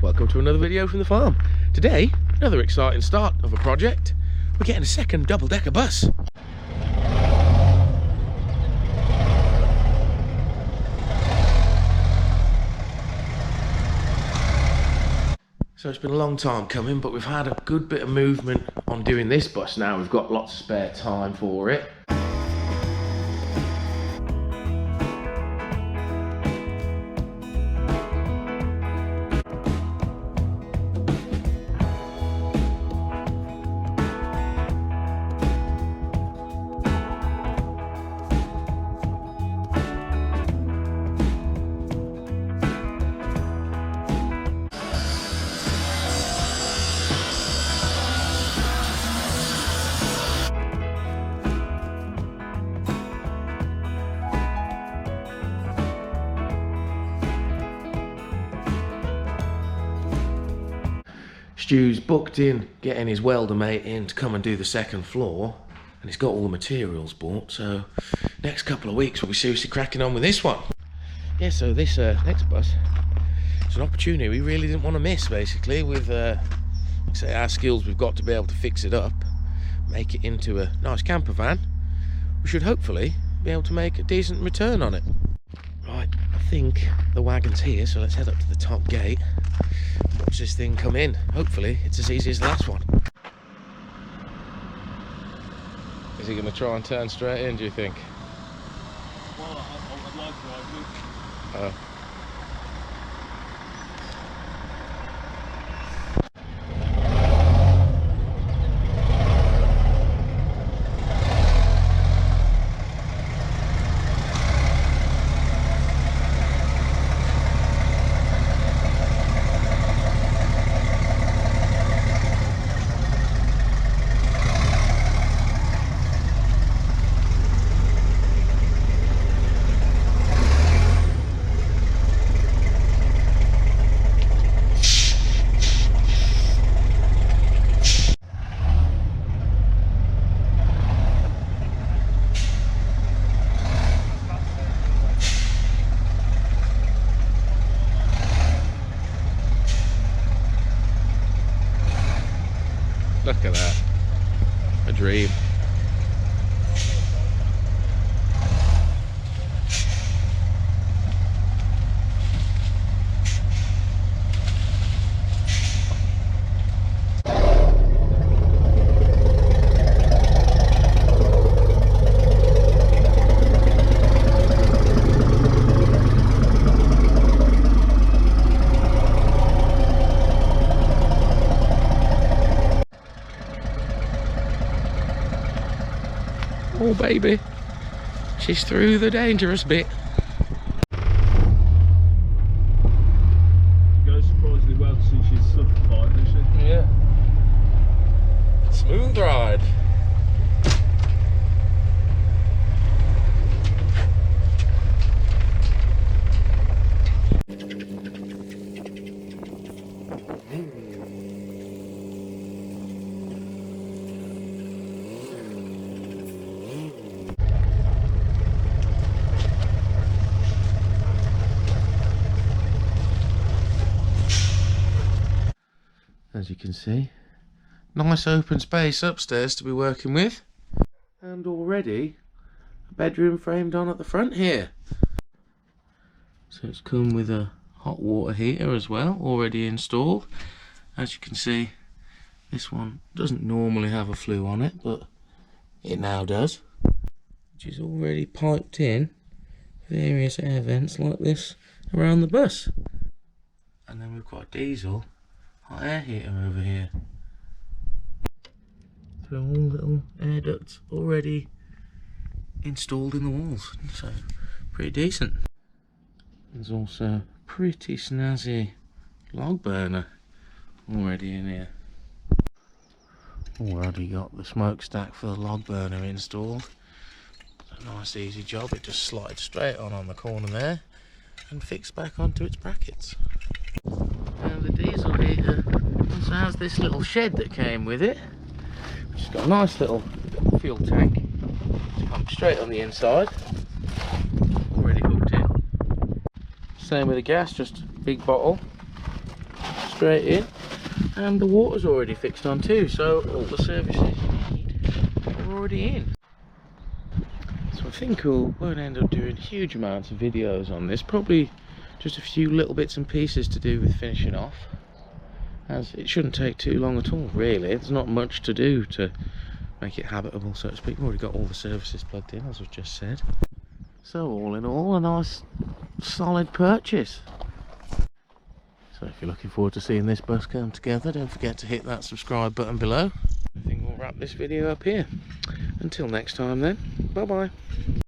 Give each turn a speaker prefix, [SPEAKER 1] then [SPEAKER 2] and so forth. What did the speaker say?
[SPEAKER 1] welcome to another video from the farm. Today, another exciting start of a project. We're getting a second double-decker bus. So it's been a long time coming, but we've had a good bit of movement on doing this bus now. We've got lots of spare time for it. Stu's booked in getting his welder mate in to come and do the second floor, and he's got all the materials bought, so next couple of weeks we'll be seriously cracking on with this one. Yeah, so this next bus is an opportunity we really didn't want to miss, basically, with say our skills we've got to be able to fix it up, make it into a nice camper van. We should hopefully be able to make a decent return on it. Right, I think the wagon's here, so let's head up to the top gate. Watch this thing come in. Hopefully it's as easy as the last one. Is he going to try and turn straight in, do you think?
[SPEAKER 2] Well, I'd like to, I think.
[SPEAKER 1] Look at that. A dream. Oh baby, she's through the dangerous bit.
[SPEAKER 2] She goes surprisingly well to see she's sub 5, isn't she?
[SPEAKER 1] Yeah. Smooth ride. As you can see, nice open space upstairs to be working with, and already a bedroom framed on at the front here. So it's come with a hot water heater as well, already installed. As you can see, this one doesn't normally have a flue on it, but it now does, which is already piped in various air vents like this around the bus. And then we've got a diesel hot air heater over here. So all little air ducts already installed in the walls, so pretty decent. There's also a pretty snazzy log burner already in here. Already got the smokestack for the log burner installed. A nice easy job, it just slides straight on the corner there and fixed back onto its brackets. And the diesel heater also has this little shed that came with it, which has got a nice little fuel tank. It's pumped straight on the inside, already hooked in. Same with the gas, just big bottle, straight in, and the water's already fixed on too, so all the services you need are already in. So I think we won't end up doing huge amounts of videos on this, probably just a few little bits and pieces to do with finishing off, as it shouldn't take too long at all really. There's not much to do to make it habitable, so to speak. We've already got all the services plugged in, as I've just said. So all in all, a nice solid purchase. So if you're looking forward to seeing this bus come together, don't forget to hit that subscribe button below. I think we'll wrap this video up here. Until next time then, bye bye.